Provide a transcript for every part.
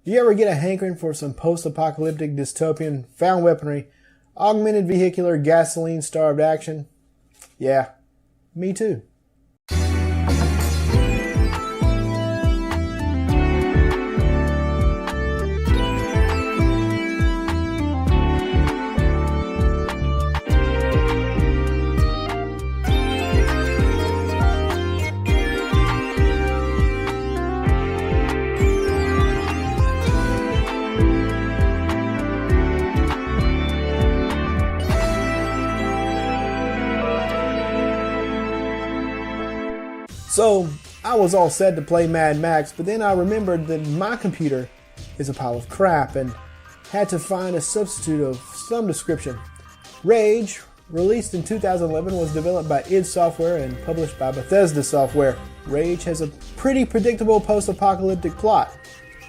Do you ever get a hankering for some post-apocalyptic dystopian found weaponry, augmented vehicular gasoline-starved action? Yeah, me too. So, I was all set to play Mad Max, but then I remembered that my computer is a pile of crap and had to find a substitute of some description. Rage, released in 2011, was developed by id Software and published by Bethesda Software. Rage has a pretty predictable post-apocalyptic plot.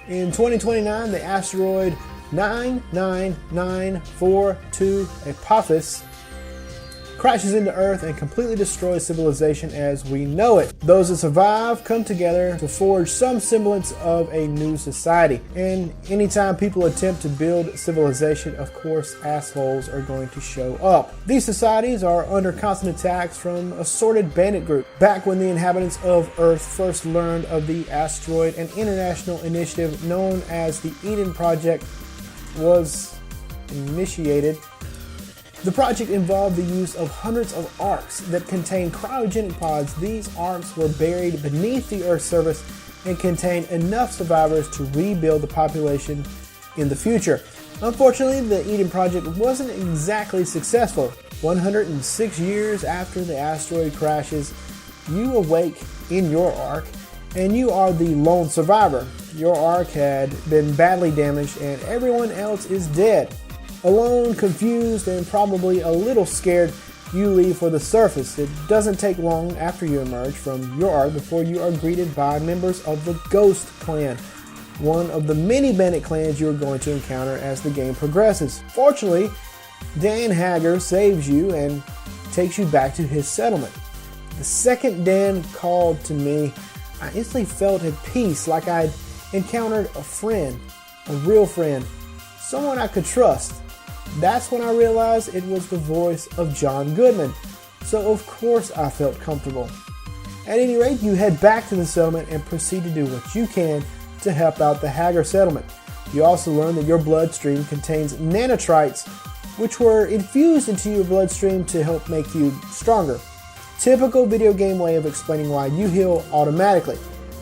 In 2029, the asteroid 99942 Apophis crashes into Earth and completely destroys civilization as we know it. Those that survive come together to forge some semblance of a new society. And anytime people attempt to build civilization, of course, assholes are going to show up. These societies are under constant attacks from assorted bandit groups. Back when the inhabitants of Earth first learned of the asteroid, an international initiative known as the Eden Project was initiated. The project involved the use of hundreds of arks that contained cryogenic pods. These arks were buried beneath the Earth's surface and contained enough survivors to rebuild the population in the future. Unfortunately, the Eden Project wasn't exactly successful. 106 years after the asteroid crashes, you awake in your ark and you are the lone survivor. Your ark had been badly damaged and everyone else is dead. Alone, confused, and probably a little scared, you leave for the surface. It doesn't take long after you emerge from your ark before you are greeted by members of the Ghost Clan, one of the many bandit clans you are going to encounter as the game progresses. Fortunately, Dan Hager saves you and takes you back to his settlement. The second Dan called to me, I instantly felt at peace, like I'd encountered a friend, a real friend, someone I could trust. That's when I realized it was the voice of John Goodman, so of course I felt comfortable. At any rate, you head back to the settlement and proceed to do what you can to help out the Hager settlement. You also learn that your bloodstream contains nanotrites, which were infused into your bloodstream to help make you stronger. Typical video game way of explaining why you heal automatically.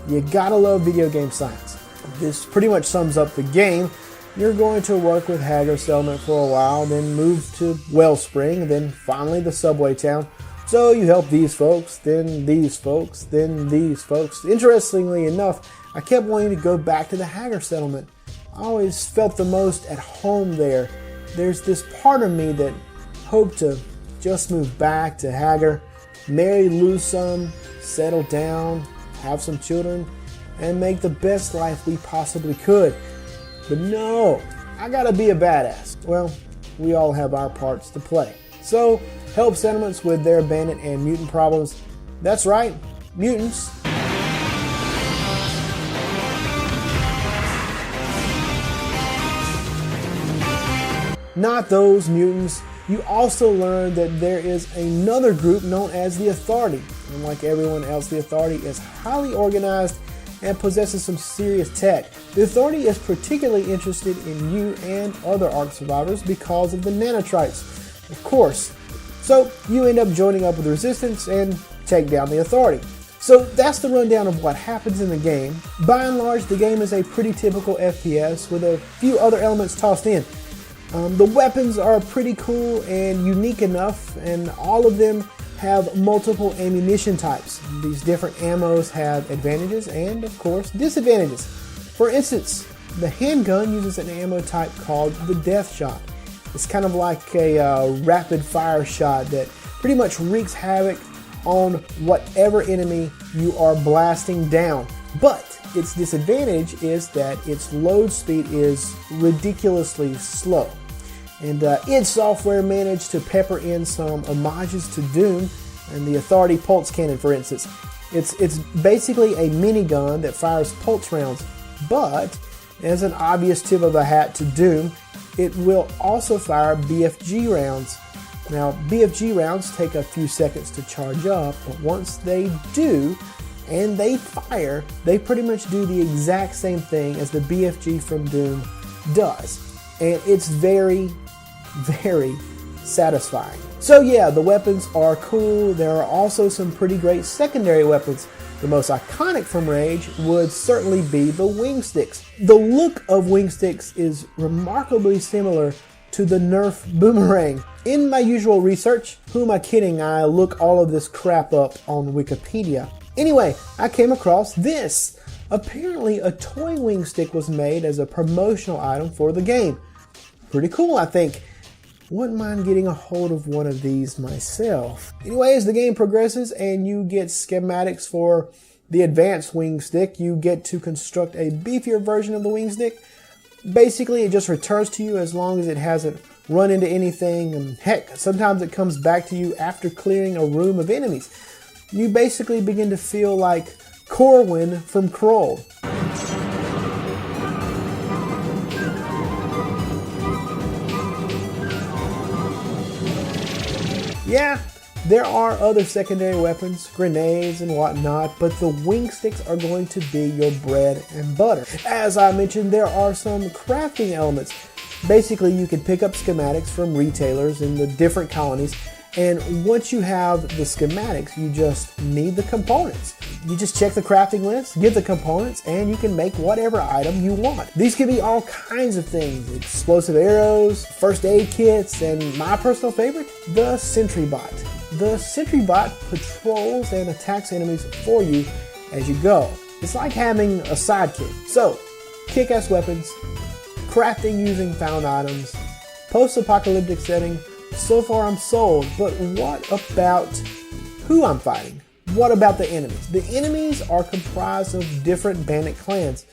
You gotta love video game science. This pretty much sums up the game. You're going to work with Hager settlement for a while, then move to Wellspring, then finally the subway town. So you help these folks, then these folks, then these folks. Interestingly enough, I kept wanting to go back to the Hager settlement. I always felt the most at home there. There's this part of me that hoped to just move back to Hager, marry, lose some, settle down, have some children, and make the best life we possibly could. But no, I gotta be a badass. Well, we all have our parts to play. So, help settlements with their bandit and mutant problems. That's right, mutants. Not those mutants. You also learn that there is another group known as the Authority. And like everyone else, the Authority is highly organized and possesses some serious tech. The Authority is particularly interested in you and other Ark survivors because of the nanotrites, of course. So you end up joining up with the Resistance and take down the Authority. So that's the rundown of what happens in the game. By and large, the game is a pretty typical FPS with a few other elements tossed in. The weapons are pretty cool and unique enough, and all of them have multiple ammunition types. These different ammos have advantages and, of course, disadvantages. For instance, the handgun uses an ammo type called the Death Shot. It's kind of like a rapid fire shot that pretty much wreaks havoc on whatever enemy you are blasting down. But its disadvantage is that its load speed is ridiculously slow. And id Software managed to pepper in some homages to Doom and the Authority Pulse Cannon, for instance. It's basically a minigun that fires pulse rounds, but As an obvious tip of the hat to Doom, it will also fire BFG rounds. Now, BFG rounds take a few seconds to charge up, but once they do, and they fire, they pretty much do the exact same thing as the BFG from Doom does. And it's very, very satisfying. So yeah, the weapons are cool. There are also some pretty great secondary weapons. The most iconic from Rage would certainly be the wing sticks. The look of wing sticks is remarkably similar to the Nerf boomerang. In my usual research, who am I kidding, I look all of this crap up on Wikipedia. Anyway, I came across this. Apparently a toy wing stick was made as a promotional item for the game. Pretty cool, I think. Wouldn't mind getting a hold of one of these myself. Anyway, as the game progresses and you get schematics for the advanced wing stick, you get to construct a beefier version of the wing stick. Basically, it just returns to you as long as it hasn't run into anything, and heck, sometimes it comes back to you after clearing a room of enemies. You basically begin to feel like Corwin from Kroll. Yeah, there are other secondary weapons, grenades and whatnot, but the wing sticks are going to be your bread and butter. As I mentioned, there are some crafting elements. Basically, you can pick up schematics from retailers in the different colonies, and once you have the schematics, you just need the components. You just check the crafting list, get the components, and you can make whatever item you want. These can be all kinds of things: explosive arrows, first aid kits, and my personal favorite, the Sentry Bot. The Sentry Bot patrols and attacks enemies for you as you go. It's like having a sidekick. So, kick-ass weapons, crafting using found items, post-apocalyptic setting. So far I'm sold, but what about who I'm fighting? What about the enemies? The enemies are comprised of different bandit clans,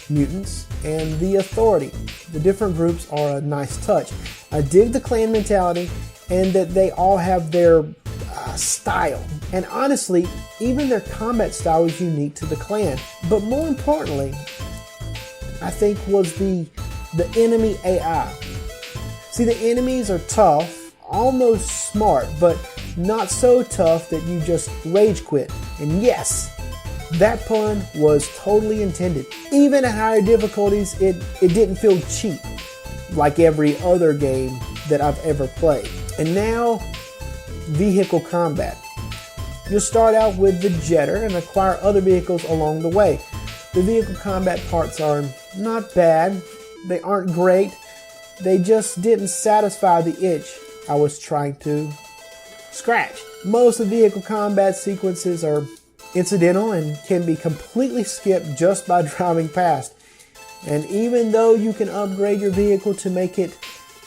mutants, and the Authority. The different groups are a nice touch. I dig the clan mentality and that they all have their style. And honestly, even their combat style is unique to the clan. But more importantly, I think was the enemy AI. See, the enemies are tough, almost smart, but not so tough that you just rage quit. And yes, that pun was totally intended. Even at higher difficulties, it didn't feel cheap like every other game that I've ever played. And now, vehicle combat. You'll start out with the jetter and acquire other vehicles along the way. The vehicle combat parts are not bad. They aren't great. They just didn't satisfy the itch I was trying to scratch. Most of the vehicle combat sequences are incidental and can be completely skipped just by driving past. And even though you can upgrade your vehicle to make it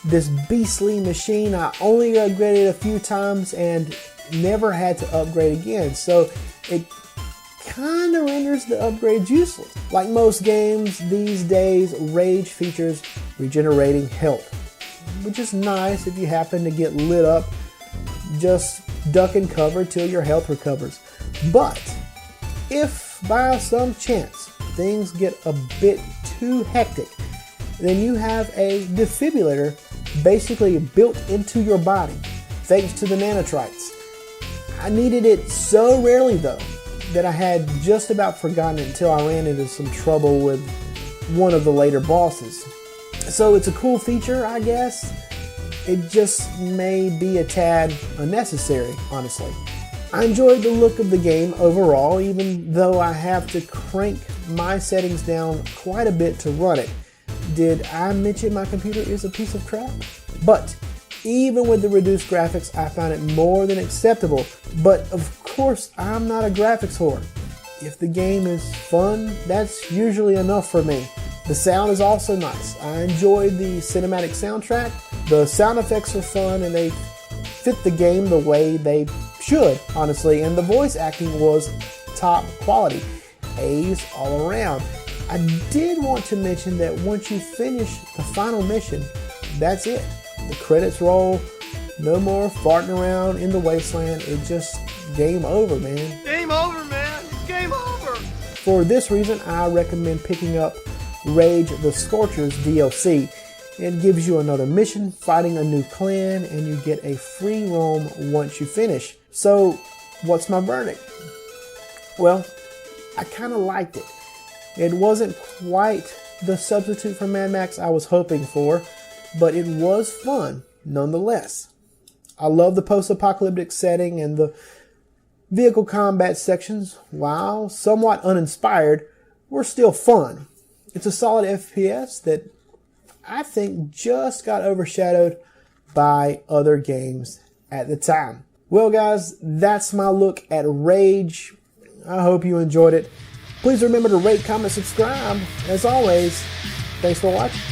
this beastly machine, I only upgraded a few times and never had to upgrade again. So it kind of renders the upgrades useless. Like most games these days, Rage features regenerating health, which is nice if you happen to get lit up. Just duck and cover till your health recovers. But if by some chance things get a bit too hectic, then you have a defibrillator basically built into your body thanks to the nanotrites. I needed it so rarely though that I had just about forgotten it until I ran into some trouble with one of the later bosses. So it's a cool feature, I guess. It just may be a tad unnecessary, honestly. I enjoyed the look of the game overall, even though I have to crank my settings down quite a bit to run it. Did I mention my computer is a piece of crap? But even with the reduced graphics, I found it more than acceptable. But of course, I'm not a graphics whore. If the game is fun, that's usually enough for me. The sound is also nice. I enjoyed the cinematic soundtrack. The sound effects are fun and they fit the game the way they should, honestly. And the voice acting was top quality. A's all around. I did want to mention that once you finish the final mission, that's it. The credits roll. No more farting around in the wasteland. It just game over, man. Game over, man. It's game over. For this reason, I recommend picking up Rage the Scorcher's DLC. It gives you another mission, fighting a new clan, and you get a free roam once you finish. So, what's my verdict? Well, I kind of liked it. It wasn't quite the substitute for Mad Max I was hoping for, but it was fun nonetheless. I love the post-apocalyptic setting, and the vehicle combat sections, while somewhat uninspired, were still fun. It's a solid FPS that I think just got overshadowed by other games at the time. Well guys, that's my look at Rage. I hope you enjoyed it. Please remember to rate, comment, subscribe. As always, thanks for watching.